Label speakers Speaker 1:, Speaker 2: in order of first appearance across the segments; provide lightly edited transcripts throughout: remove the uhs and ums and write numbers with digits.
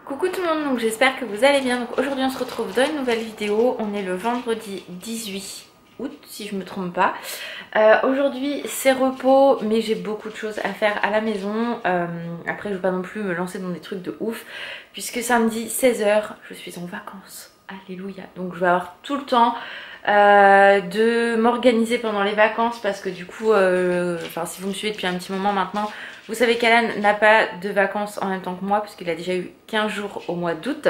Speaker 1: Coucou tout le monde, donc j'espère que vous allez bien. Donc aujourd'hui on se retrouve dans une nouvelle vidéo. On est le vendredi 18 août si je me trompe pas. Aujourd'hui c'est repos, mais j'ai beaucoup de choses à faire à la maison. Après je vais pas non plus me lancer dans des trucs de ouf, puisque samedi 16 h je suis en vacances. Alléluia. Donc je vais avoir tout le temps de m'organiser pendant les vacances, parce que du coup si vous me suivez depuis un petit moment maintenant, vous savez qu'Alan n'a pas de vacances en même temps que moi, puisqu'il a déjà eu 15 jours au mois d'août.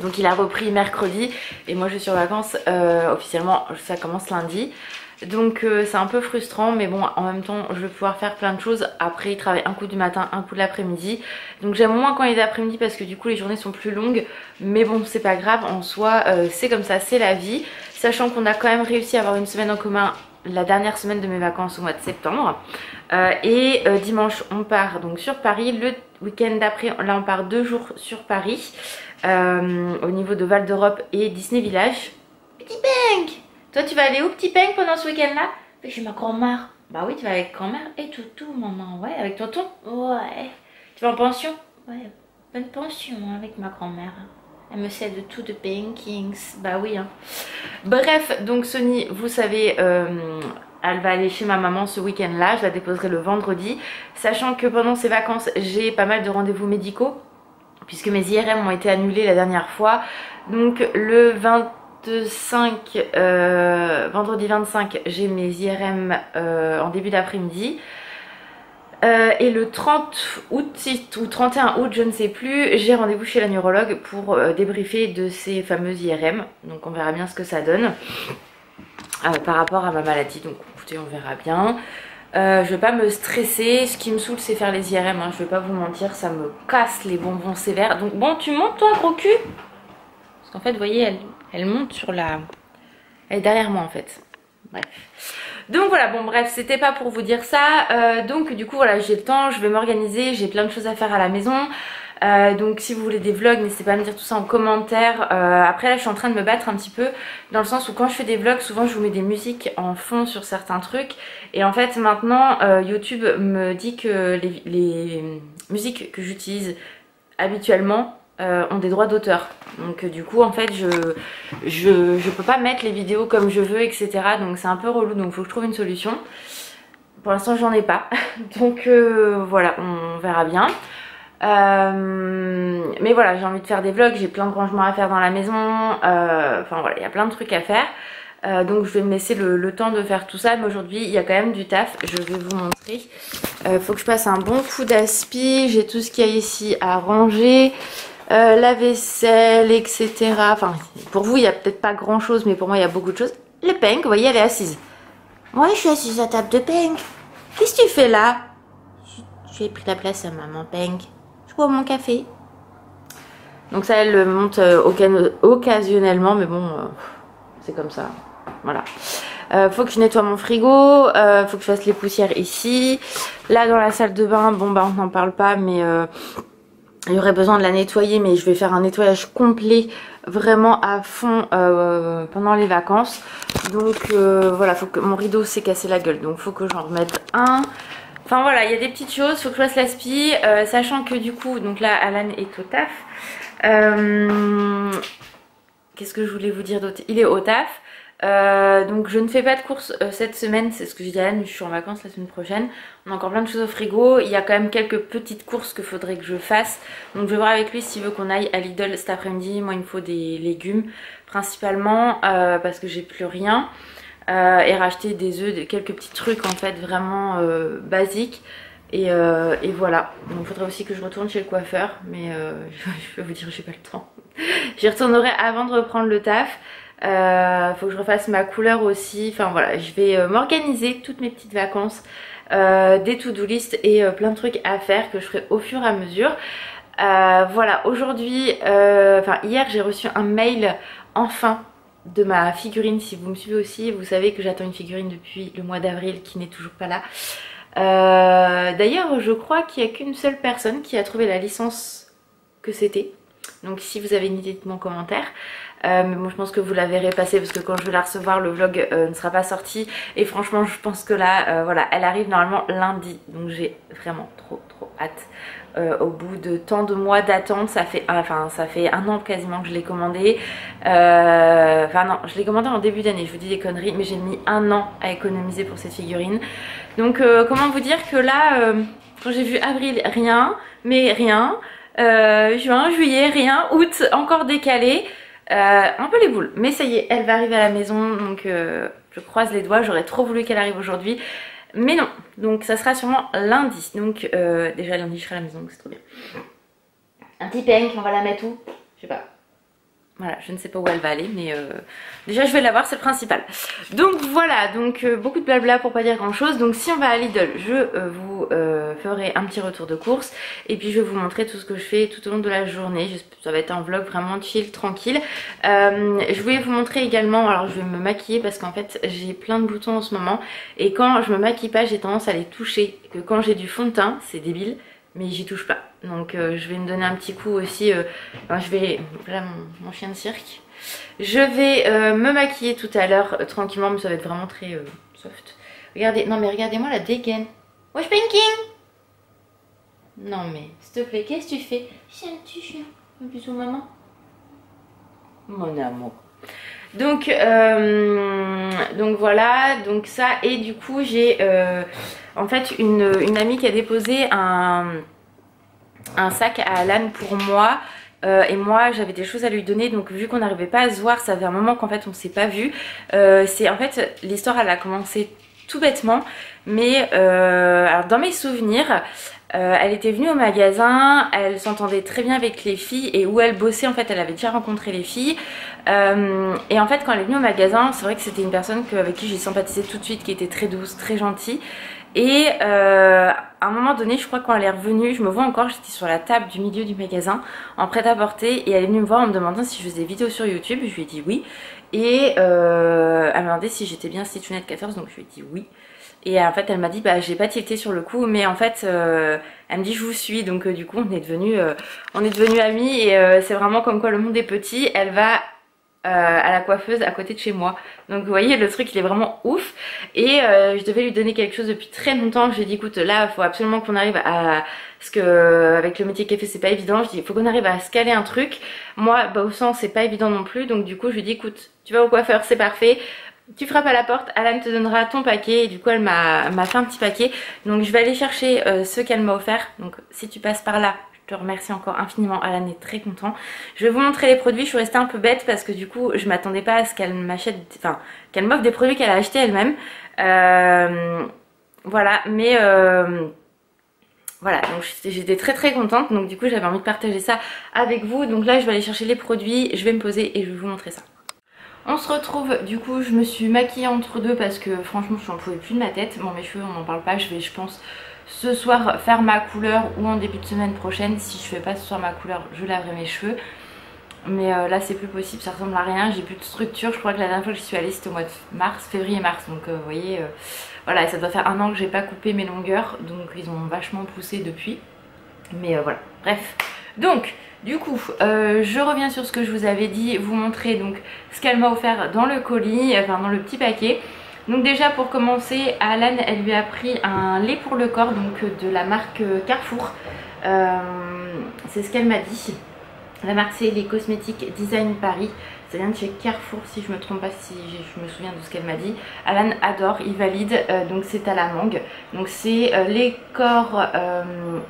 Speaker 1: Donc il a repris mercredi et moi je suis en vacances officiellement, ça commence lundi. Donc c'est un peu frustrant, mais bon, en même temps je vais pouvoir faire plein de choses. Après il travaille un coup du matin, un coup de l'après-midi. Donc j'aime moins quand il est d'après-midi parce que du coup les journées sont plus longues. Mais bon, c'est pas grave, en soi c'est comme ça, c'est la vie. Sachant qu'on a quand même réussi à avoir une semaine en commun la dernière semaine de mes vacances au mois de septembre. Dimanche on part donc sur Paris. Le week-end d'après, là on part 2 jours sur Paris, au niveau de Val d'Europe et Disney Village. Petit Peng, toi tu vas aller où Petit Peng pendant ce week-end là? Chez ma grand-mère. Bah oui, tu vas avec grand-mère et toutou maman. Ouais, avec tonton. Ouais. Tu vas en pension? Ouais, bonne pension avec ma grand-mère. Elle me sait de tout de paintings. Bah oui hein. Bref, donc Sony, vous savez, elle va aller chez ma maman ce week-end là. Je la déposerai le vendredi. Sachant que pendant ces vacances j'ai pas mal de rendez-vous médicaux, puisque mes IRM ont été annulés la dernière fois. Donc le 25, vendredi 25, j'ai mes IRM en début d'après-midi. Et le 30 août ou 31 août, je ne sais plus, j'ai rendez-vous chez la neurologue pour débriefer de ces fameuses IRM. Donc on verra bien ce que ça donne par rapport à ma maladie. Donc écoutez, on verra bien. Je vais pas me stresser. Ce qui me saoule c'est faire les IRM, hein. Je vais pas vous mentir, ça me casse les bonbons sévères. Donc bon, tu montes toi gros cul? Parce qu'en fait vous voyez, elle monte sur la... Elle est derrière moi en fait. Bref. Donc voilà, bon bref, c'était pas pour vous dire ça. Donc du coup voilà, j'ai le temps, je vais m'organiser, j'ai plein de choses à faire à la maison. Donc si vous voulez des vlogs, n'hésitez pas à me dire tout ça en commentaire. Après là je suis en train de me battre un petit peu, dans le sens où quand je fais des vlogs, souvent je vous mets des musiques en fond sur certains trucs. Et en fait maintenant YouTube me dit que les musiques que j'utilise habituellement ont des droits d'auteur. Donc du coup en fait je peux pas mettre les vidéos comme je veux, etc. Donc c'est un peu relou, donc il faut que je trouve une solution. Pour l'instant j'en ai pas. Donc voilà, on verra bien. Mais voilà, j'ai envie de faire des vlogs, j'ai plein de rangements à faire dans la maison. Enfin voilà, il y a plein de trucs à faire. Donc je vais me laisser le temps de faire tout ça. Mais aujourd'hui il y a quand même du taf, je vais vous montrer. Faut que je passe un bon coup d'aspi. J'ai tout ce qu'il y a ici à ranger. La vaisselle, etc. Enfin, pour vous, il n'y a peut-être pas grand-chose, mais pour moi, il y a beaucoup de choses. Le Peng, vous voyez, elle est assise. Moi, je suis assise à table de Peng. Qu'est-ce que tu fais là? J'ai pris la place à maman Peng. Je bois mon café. Donc ça, elle monte occasionnellement, mais bon, c'est comme ça. Voilà. Faut que je nettoie mon frigo, faut que je fasse les poussières ici. Là, dans la salle de bain, bon, bah, on n'en parle pas, mais... il y aurait besoin de la nettoyer, mais je vais faire un nettoyage complet vraiment à fond pendant les vacances. Donc voilà, faut que mon rideau s'est cassé la gueule, donc faut que j'en remette un. Enfin voilà, il y a des petites choses, faut que je fasse l'aspi, sachant que du coup, donc là Alan est au taf. Qu'est-ce que je voulais vous dire d'autre? Il est au taf. Donc je ne fais pas de courses cette semaine, c'est ce que j'ai dit à Anne, je suis en vacances la semaine prochaine. On a encore plein de choses au frigo, il y a quand même quelques petites courses qu'il faudrait que je fasse. Donc je vais voir avec lui s'il veut qu'on aille à Lidl cet après-midi. Moi il me faut des légumes principalement, parce que j'ai plus rien. Et racheter des œufs, quelques petits trucs en fait vraiment basiques. Et voilà, donc il faudrait aussi que je retourne chez le coiffeur, mais je peux vous dire j'ai pas le temps. J'y retournerai avant de reprendre le taf. Faut que je refasse ma couleur aussi. Enfin voilà, je vais m'organiser toutes mes petites vacances, des to-do list et plein de trucs à faire que je ferai au fur et à mesure. Voilà, aujourd'hui, hier j'ai reçu un mail enfin de ma figurine. Si vous me suivez aussi, vous savez que j'attends une figurine depuis le mois d'avril qui n'est toujours pas là. D'ailleurs je crois qu'il n'y a qu'une seule personne qui a trouvé la licence que c'était. Donc si vous avez une idée, dites-moi en commentaire. Mais bon, je pense que vous la verrez passer, parce que quand je vais la recevoir, le vlog ne sera pas sorti. Et franchement je pense que là voilà, elle arrive normalement lundi. Donc j'ai vraiment trop hâte. au bout de tant de mois d'attente. Ça fait un an quasiment que je l'ai commandé. Enfin non, je l'ai commandé en début d'année, je vous dis des conneries, mais j'ai mis un an à économiser pour cette figurine. Donc comment vous dire que là, quand j'ai vu avril, rien, mai, rien, juin, juillet, rien, août, encore décalé. Un peu les boules, mais ça y est, elle va arriver à la maison, donc je croise les doigts. J'aurais trop voulu qu'elle arrive aujourd'hui, mais non, donc ça sera sûrement lundi. Donc déjà lundi je serai à la maison, donc c'est trop bien. Un petit peigne, on va la mettre où? Je sais pas. Voilà, je ne sais pas où elle va aller, mais déjà je vais la voir, c'est le principal. Donc voilà, donc beaucoup de blabla pour pas dire grand chose. Donc si on va à Lidl, je vous ferai un petit retour de course. Et puis je vais vous montrer tout ce que je fais tout au long de la journée. Ça va être un vlog vraiment chill, tranquille. Je voulais vous montrer également, alors je vais me maquiller parce qu'en fait j'ai plein de boutons en ce moment. Et quand je me maquille pas, j'ai tendance à les toucher. Que quand j'ai du fond de teint, c'est débile, mais j'y touche pas. Donc je vais me donner un petit coup aussi. Je vais... Voilà mon chien de cirque. Je vais me maquiller tout à l'heure tranquillement, mais ça va être vraiment très soft. Regardez, non mais regardez-moi la dégaine. Wesh Pinking. Non mais s'il te plaît, qu'est-ce que tu fais? C'est un petit chien. Un bisou maman. Mon amour. Donc voilà, donc ça, et du coup j'ai en fait une amie qui a déposé un sac à Alan pour moi. Et moi j'avais des choses à lui donner, donc vu qu'on n'arrivait pas à se voir, ça fait un moment qu'en fait on s'est pas vu. C'est en fait l'histoire, elle a commencé tout bêtement, mais alors dans mes souvenirs, elle était venue au magasin, elle s'entendait très bien avec les filles, et où elle bossait en fait elle avait déjà rencontré les filles. Et en fait quand elle est venue au magasin, c'est vrai que c'était une personne avec qui j'ai sympathisé tout de suite, qui était très douce, très gentille. Et à un moment donné, je crois quand elle est revenue, je me vois encore, j'étais sur la table du milieu du magasin en prêt-à-porter, et elle est venue me voir en me demandant si je faisais des vidéos sur YouTube. Je lui ai dit oui, et elle m'a demandé si j'étais bien Stitchounette 14, donc je lui ai dit oui. Et en fait elle m'a dit bah j'ai pas tilté sur le coup, mais en fait elle me dit je vous suis, donc du coup on est devenus amis, et c'est vraiment comme quoi le monde est petit. Elle va à la coiffeuse à côté de chez moi, donc vous voyez le truc il est vraiment ouf. Et je devais lui donner quelque chose depuis très longtemps. Je lui ai dit écoute là il faut absolument qu'on arrive à, parce que avec le métier qu'elle fait c'est pas évident. Je dis il faut qu'on arrive à se caler un truc. Moi bah au sens c'est pas évident non plus, donc du coup je lui ai dit écoute tu vas au coiffeur, c'est parfait, tu frappes à la porte, Alan te donnera ton paquet. Et du coup elle m'a fait un petit paquet, donc je vais aller chercher ce qu'elle m'a offert. Donc si tu passes par là, je te remercie encore infiniment, Alan est très content. Je vais vous montrer les produits. Je suis restée un peu bête parce que du coup je m'attendais pas à ce qu'elle m'achète, enfin qu'elle m'offre des produits qu'elle a achetés elle-même. Voilà, mais voilà, donc j'étais très contente, donc du coup j'avais envie de partager ça avec vous. Donc là je vais aller chercher les produits, je vais me poser et je vais vous montrer ça. On se retrouve, du coup je me suis maquillée entre deux parce que franchement je n'en pouvais plus de ma tête. Bon mes cheveux on n'en parle pas, je vais je pense ce soir faire ma couleur ou en début de semaine prochaine. Si je fais pas ce soir ma couleur, je laverai mes cheveux. Mais là c'est plus possible, ça ressemble à rien, j'ai plus de structure. Je crois que la dernière fois que j'y suis allée c'était au mois de mars, février-mars. Donc vous voyez, voilà, ça doit faire un an que j'ai pas coupé mes longueurs. Donc ils ont vachement poussé depuis. Mais voilà, bref. Donc du coup je reviens sur ce que je vous avais dit, vous montrer donc ce qu'elle m'a offert dans le colis, enfin dans le petit paquet. Donc déjà pour commencer, Alan elle lui a pris un lait pour le corps, donc de la marque Carrefour. C'est ce qu'elle m'a dit. La marque c'est les cosmétiques Design Paris. Ça vient de chez Carrefour si je me trompe pas, si je me souviens de ce qu'elle m'a dit. Alan adore, il valide. Donc c'est à la mangue. Donc c'est les corps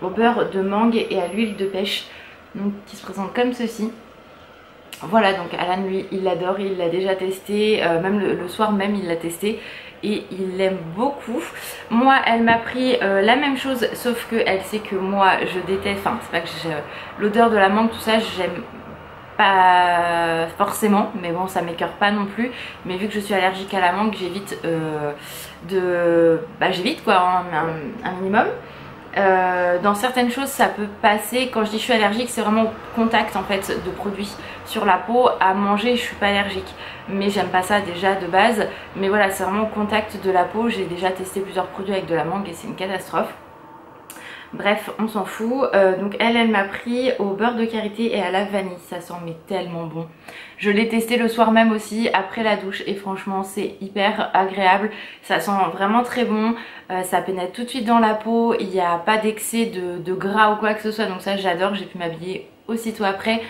Speaker 1: au beurre de mangue et à l'huile de pêche. Donc qui se présente comme ceci. Voilà, donc Alan lui il l'adore, il l'a déjà testé, même le soir même il l'a testé et il l'aime beaucoup. Moi elle m'a pris la même chose, sauf que elle sait que moi je déteste, enfin c'est pas que l'odeur de la mangue tout ça j'aime pas forcément, mais bon ça m'écœure pas non plus. Mais vu que je suis allergique à la mangue, j'évite j'évite quoi un minimum. Dans certaines choses ça peut passer. Quand je dis je suis allergique, c'est vraiment au contact en fait de produits sur la peau. À manger je suis pas allergique, mais j'aime pas ça déjà de base. Mais voilà, c'est vraiment au contact de la peau. J'ai déjà testé plusieurs produits avec de la mangue et c'est une catastrophe. Bref, on s'en fout. Donc elle m'a pris au beurre de karité et à la vanille. Ça sent mais tellement bon. Je l'ai testé le soir même aussi après la douche et franchement c'est hyper agréable. Ça sent vraiment très bon. Ça pénètre tout de suite dans la peau. Il n'y a pas d'excès de gras ou quoi que ce soit. Donc ça j'adore. J'ai pu m'habiller aussitôt après.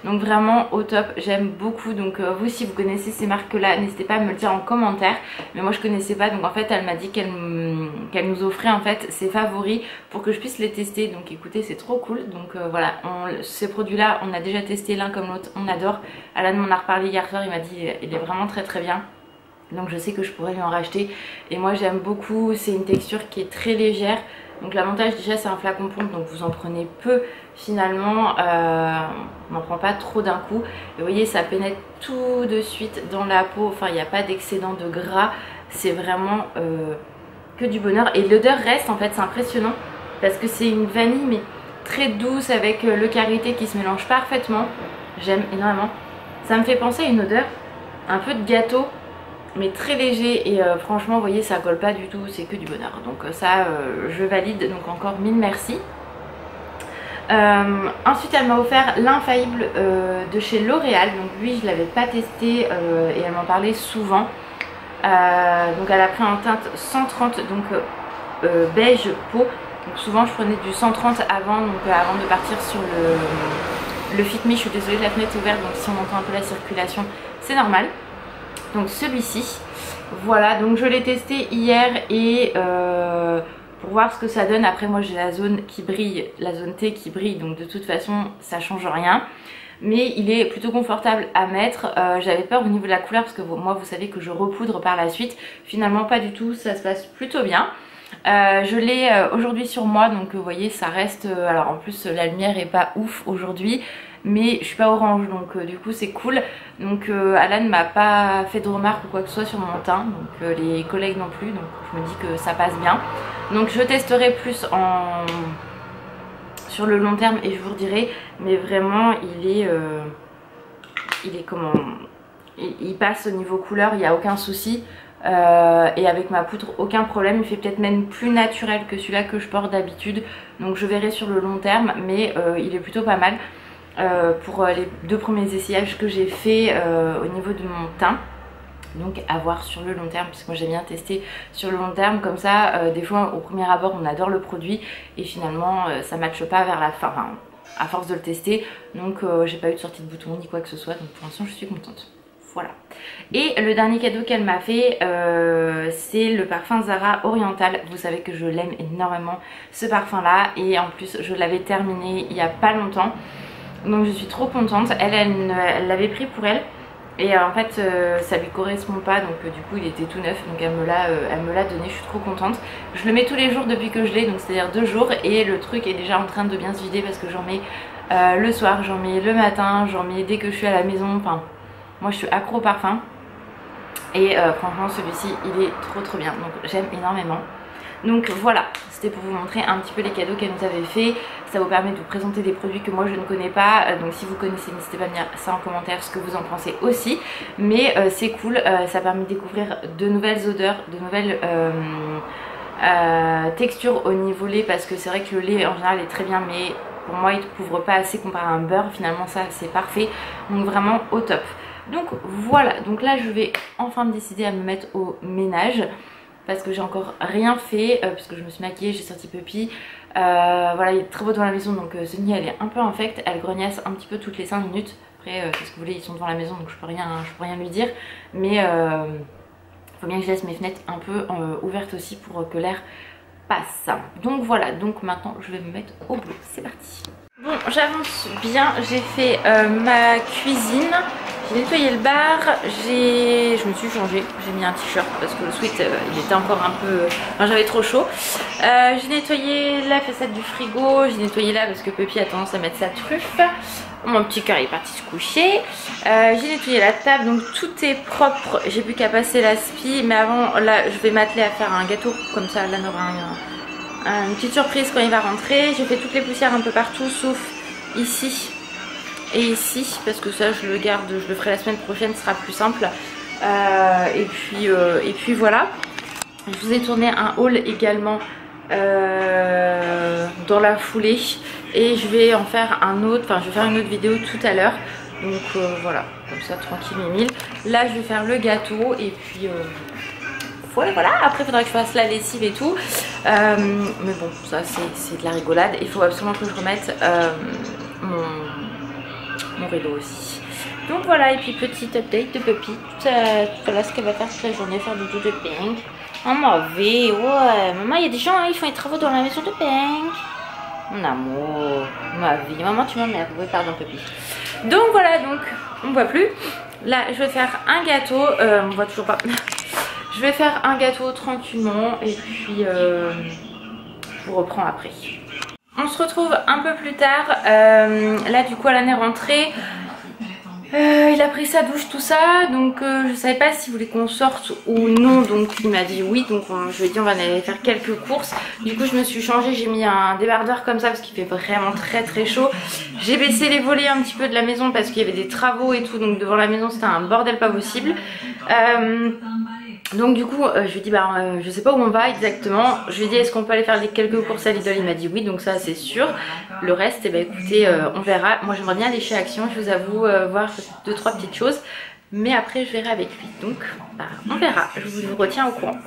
Speaker 1: Donc vraiment au top, j'aime beaucoup. Donc vous, si vous connaissez ces marques là, n'hésitez pas à me le dire en commentaire. Mais moi je connaissais pas, donc en fait elle m'a dit qu'elle nous offrait en fait ses favoris pour que je puisse les tester. Donc écoutez, c'est trop cool. Donc voilà, ces produits là on a déjà testé l'un comme l'autre, on adore. Alan m'en a reparlé hier soir, il m'a dit il est vraiment très très bien. Donc je sais que je pourrais lui en racheter. Et moi j'aime beaucoup, c'est une texture qui est très légère. Donc l'avantage déjà c'est un flacon pompe, donc vous en prenez peu finalement, on n'en prend pas trop d'un coup. Et vous voyez, ça pénètre tout de suite dans la peau, enfin il n'y a pas d'excédent de gras, c'est vraiment que du bonheur. Et l'odeur reste en fait, c'est impressionnant parce que c'est une vanille mais très douce avec le karité qui se mélange parfaitement. J'aime énormément, ça me fait penser à une odeur un peu de gâteau mais très léger et franchement vous voyez ça colle pas du tout, c'est que du bonheur. Donc ça je valide, donc encore mille merci. Ensuite elle m'a offert l'infaillible de chez L'Oréal. Donc lui je l'avais pas testé et elle m'en parlait souvent. Donc elle a pris en teinte 130, donc beige peau. Donc souvent je prenais du 130 avant, donc avant de partir sur le Fit Me. Je suis désolée, la fenêtre est ouverte donc si on entend un peu la circulation c'est normal. Donc celui-ci, voilà, donc je l'ai testé hier et pour voir ce que ça donne. Après moi j'ai la zone qui brille, la zone T qui brille, donc de toute façon ça change rien. Mais il est plutôt confortable à mettre. J'avais peur au niveau de la couleur parce que moi vous savez que je repoudre par la suite. Finalement pas du tout, ça se passe plutôt bien. Je l'ai aujourd'hui sur moi, donc vous voyez ça reste, alors en plus la lumière est pas ouf aujourd'hui, mais je suis pas orange donc du coup c'est cool. Donc Alan m'a pas fait de remarques ou quoi que ce soit sur mon teint, donc les collègues non plus, donc je me dis que ça passe bien. Donc je testerai plus sur le long terme et je vous redirai, mais vraiment il est comment, il passe au niveau couleur, il n'y a aucun souci. Et avec ma poudre aucun problème, il fait peut-être même plus naturel que celui-là que je porte d'habitude, donc je verrai sur le long terme, mais il est plutôt pas mal pour les deux premiers essayages que j'ai fait au niveau de mon teint. Donc à voir sur le long terme, puisque moi j'aime bien tester sur le long terme, comme ça des fois au premier abord on adore le produit et finalement ça matche pas vers la fin, enfin, à force de le tester. Donc j'ai pas eu de sortie de bouton ni quoi que ce soit, donc pour l'instant je suis contente. Voilà. Et le dernier cadeau qu'elle m'a fait, c'est le parfum Zara Oriental. Vous savez que je l'aime énormément ce parfum là, et en plus je l'avais terminé il y a pas longtemps, donc je suis trop contente. Elle l'avait pris pour elle et en fait ça lui correspond pas, donc du coup il était tout neuf, donc elle me l'a donné. Je suis trop contente. Je le mets tous les jours depuis que je l'ai, donc c'est à dire 2 jours, et le truc est déjà en train de bien se vider parce que j'en mets le soir, j'en mets le matin, j'en mets dès que je suis à la maison. Enfin moi je suis accro au parfum et franchement celui-ci il est trop bien, donc j'aime énormément. Donc voilà, c'était pour vous montrer un petit peu les cadeaux qu'elle nous avait fait. Ça vous permet de vous présenter des produits que moi je ne connais pas, donc si vous connaissez n'hésitez pas à me dire ça en commentaire ce que vous en pensez aussi. Mais c'est cool, ça permet de découvrir de nouvelles odeurs, de nouvelles textures au niveau lait, parce que c'est vrai que le lait en général est très bien, mais pour moi il ne couvre pas assez comparé à un beurre. Finalement ça c'est parfait, donc vraiment au top. Donc voilà, donc là je vais enfin me décider à me mettre au ménage parce que j'ai encore rien fait, puisque je me suis maquillée, j'ai sorti Puppy. Voilà, il est très beau dans la maison, donc Sony elle est un peu infecte, elle grognasse un petit peu toutes les 5 minutes. Après qu'est-ce que vous voulez, ils sont devant la maison donc je peux rien lui dire, mais faut bien que je laisse mes fenêtres un peu ouvertes aussi pour que l'air passe. Donc voilà, donc maintenant je vais me mettre au boulot, c'est parti. Bon, j'avance bien, j'ai fait ma cuisine, j'ai nettoyé le bar, je me suis changée, j'ai mis un t-shirt parce que le sweat il était encore un peu, enfin j'avais trop chaud. J'ai nettoyé la façade du frigo, j'ai nettoyé là parce que Puppy a tendance à mettre sa truffe. Mon petit cœur est parti se coucher. J'ai nettoyé la table, donc tout est propre, j'ai plus qu'à passer la spie. Mais avant là je vais m'atteler à faire un gâteau, comme ça là on aura une petite surprise quand il va rentrer. J'ai fait toutes les poussières un peu partout sauf ici et ici, parce que ça je le garde, je le ferai la semaine prochaine, ce sera plus simple. Et puis voilà, je vous ai tourné un haul également dans la foulée et je vais en faire un autre, enfin je vais faire une autre vidéo tout à l'heure. Donc voilà, comme ça tranquille mille. Là je vais faire le gâteau et puis voilà, après il faudra que je fasse la lessive et tout. Mais bon, ça c'est de la rigolade. Il faut absolument que je remette mon rideau aussi. Donc voilà, et puis petite update de Puppy. Voilà ce qu'elle va faire toute la journée, faire du doudou de Pink. Oh ma vie, ouais. Maman, il y a des gens, hein, ils font les travaux dans la maison de Pink. Mon amour, ma vie. Maman, tu m'emmerdes. Oui, pardon, Puppy. Donc voilà, donc on voit plus. Là, je vais faire un gâteau. On voit toujours pas. Je vais faire un gâteau tranquillement et puis je vous reprends après. On se retrouve un peu plus tard. Là, du coup, Alan est rentré. Il a pris sa douche, tout ça, donc je savais pas s'il voulait qu'on sorte ou non, donc il m'a dit oui, donc je lui ai dit on va aller faire quelques courses. Du coup je me suis changée, j'ai mis un débardeur comme ça parce qu'il fait vraiment très chaud. J'ai baissé les volets un petit peu de la maison parce qu'il y avait des travaux et tout, donc devant la maison c'était un bordel pas possible. Donc du coup je lui ai dit bah je sais pas où on va exactement. Je lui ai dit est-ce qu'on peut aller faire quelques courses à Lidl, il m'a dit oui, donc ça c'est sûr. Le reste eh ben, écoutez on verra. Moi j'aimerais bien aller chez Action, je vous avoue, voir 2-3 petites choses. Mais après je verrai avec lui, donc bah, on verra, je vous retiens au courant.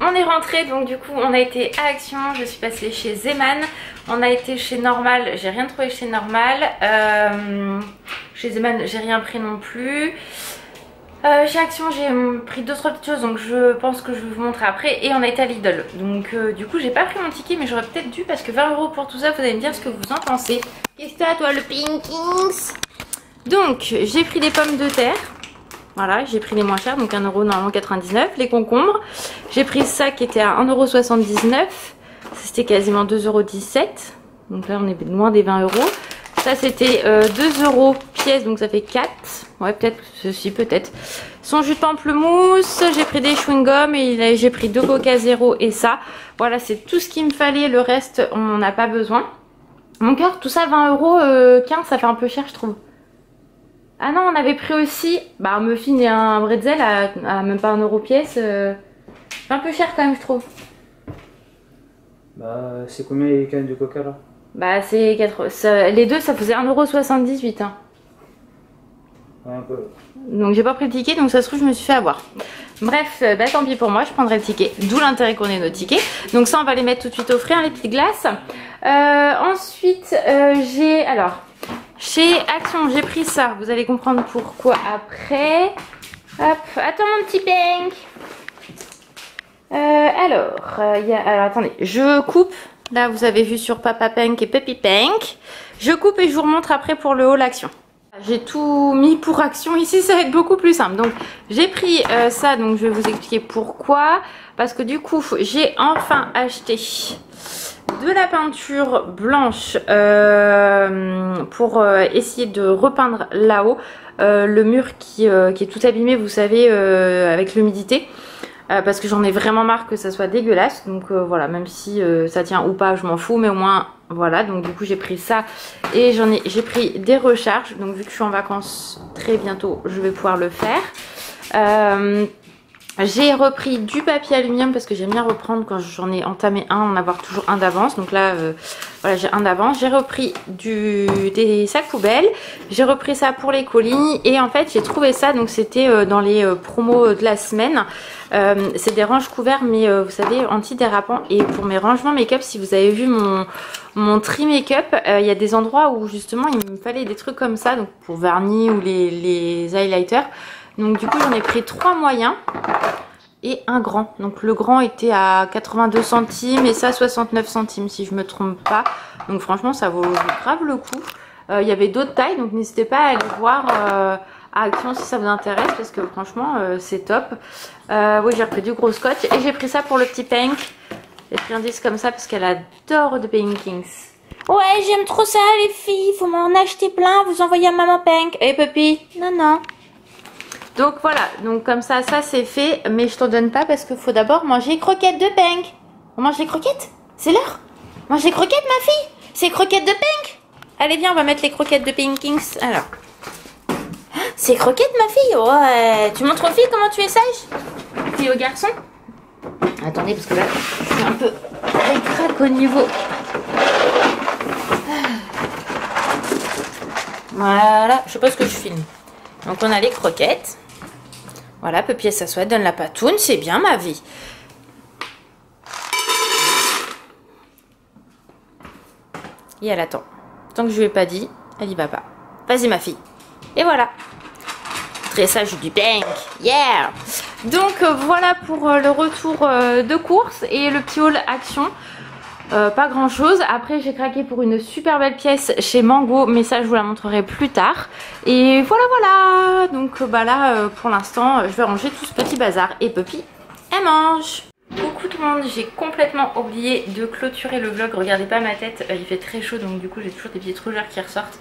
Speaker 1: On est rentré, donc du coup on a été à Action, je suis passée chez Zeman, on a été chez Normal, j'ai rien trouvé chez Normal, chez Zeman j'ai rien pris non plus, chez Action j'ai pris 2-3 petites choses donc je pense que je vais vous montrer après, et on a été à Lidl, donc du coup j'ai pas pris mon ticket mais j'aurais peut-être dû parce que 20 € pour tout ça, vous allez me dire ce que vous en pensez. Qu'est-ce que t'as toi le Pinkings? Donc j'ai pris des pommes de terre. Voilà, j'ai pris les moins chers, donc 1 € normalement 99. Les concombres, j'ai pris ça qui était à 1,79 €. C'était quasiment 2,17 €. Donc là, on est loin des 20 €. Ça, c'était 2 € pièce, donc ça fait 4. Ouais, peut-être, ceci, peut-être. Son jus de pamplemousse, j'ai pris des chewing-gums et j'ai pris 2 Coca Zéro et ça. Voilà, c'est tout ce qu'il me fallait. Le reste, on n'en a pas besoin. Mon cœur, tout ça, 20 €, 15, ça fait un peu cher, je trouve. Ah non, on avait pris aussi un muffin et un bretzel à même pas 1 € pièce. C'est un peu cher quand même, je trouve.
Speaker 2: Bah, c'est combien les canettes de coca là?
Speaker 1: Bah, c'est 4... les deux, ça faisait 1,78 €. Hein.
Speaker 2: Ouais, un peu.
Speaker 1: Donc, j'ai pas pris le ticket, donc ça se trouve, je me suis fait avoir. Bref, bah tant pis pour moi, je prendrai le ticket. D'où l'intérêt qu'on ait nos tickets. Donc, ça, on va les mettre tout de suite au frais, hein, les petites glaces. Ensuite, j'ai. Alors. Chez Action, j'ai pris ça. Vous allez comprendre pourquoi après. Hop, attends mon petit Pink. Alors, attendez, je coupe. Là, vous avez vu sur Papa Pink et Puppy Pink. Je coupe et je vous remontre après pour le haul Action. J'ai tout mis pour action ici, ça va être beaucoup plus simple. Donc j'ai pris ça, donc je vais vous expliquer pourquoi. Parce que du coup j'ai enfin acheté de la peinture blanche pour essayer de repeindre là-haut le mur qui est tout abîmé, vous savez, avec l'humidité. Parce que j'en ai vraiment marre que ça soit dégueulasse. Donc voilà, même si ça tient ou pas, je m'en fous, mais au moins voilà. Donc du coup j'ai pris ça et j'ai pris des recharges. Donc vu que je suis en vacances très bientôt, je vais pouvoir le faire. J'ai repris du papier aluminium parce que j'aime bien reprendre quand j'en ai entamé un, en avoir toujours un d'avance. Donc là, voilà, j'ai un d'avance. J'ai repris des sacs poubelles. J'ai repris ça pour les colis. Et en fait, j'ai trouvé ça. Donc c'était dans les promos de la semaine. C'est des ranges couverts, mais vous savez, anti-dérapants. Et pour mes rangements make-up, si vous avez vu mon tri make-up, il y a des endroits où justement il me fallait des trucs comme ça. Donc pour vernis ou les highlighters. Donc du coup j'en ai pris 3 moyens et un grand. Donc le grand était à 82 centimes et ça 69 centimes si je me trompe pas. Donc franchement ça vaut grave le coup. Il y avait d'autres tailles, donc n'hésitez pas à aller voir à Action si ça vous intéresse parce que franchement c'est top. Oui, j'ai repris du gros scotch et j'ai pris ça pour le petit Pink. J'ai pris un disque comme ça parce qu'elle adore The Paintings. Ouais, j'aime trop ça les filles, faut m'en acheter plein, vous envoyez à maman Pink. Et Puppy? Non. Donc voilà, donc comme ça c'est fait, mais je t'en donne pas parce qu'il faut d'abord manger les croquettes de Pink. On mange les croquettes? C'est l'heure? Mange les croquettes ma fille? C'est les croquettes de Pink? Allez viens, on va mettre les croquettes de Pinkings. Alors, c'est croquettes ma fille? Ouais, tu montres aux filles comment tu es sage? Fille aux garçons? Attendez parce que là, je suis un peu craque au niveau. Voilà, je sais pas ce que je filme. Donc on a les croquettes. Voilà, Puppy elle s'assoit, donne la patoune, c'est bien ma vie. Et elle attend. Tant que je lui ai pas dit, elle y va pas. Vas-y ma fille. Et voilà. Dressage du Pink. Yeah. Donc voilà pour le retour de course et le petit haul Action. Pas grand chose. Après j'ai craqué pour une super belle pièce chez Mango, mais ça je vous la montrerai plus tard. Et voilà. Donc bah là pour l'instant je vais ranger tout ce petit bazar. Et Puppy elle mange. Coucou tout le monde, j'ai complètement oublié de clôturer le vlog. Regardez pas ma tête, il fait très chaud donc du coup j'ai toujours des petites rougeurs qui ressortent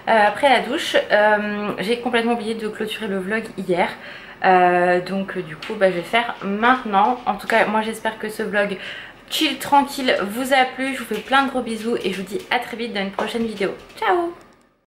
Speaker 1: après la douche. J'ai complètement oublié de clôturer le vlog hier. Donc du coup bah, je vais faire maintenant. En tout cas moi j'espère que ce vlog chill tranquille vous a plu. Je vous fais plein de gros bisous et je vous dis à très vite dans une prochaine vidéo. Ciao.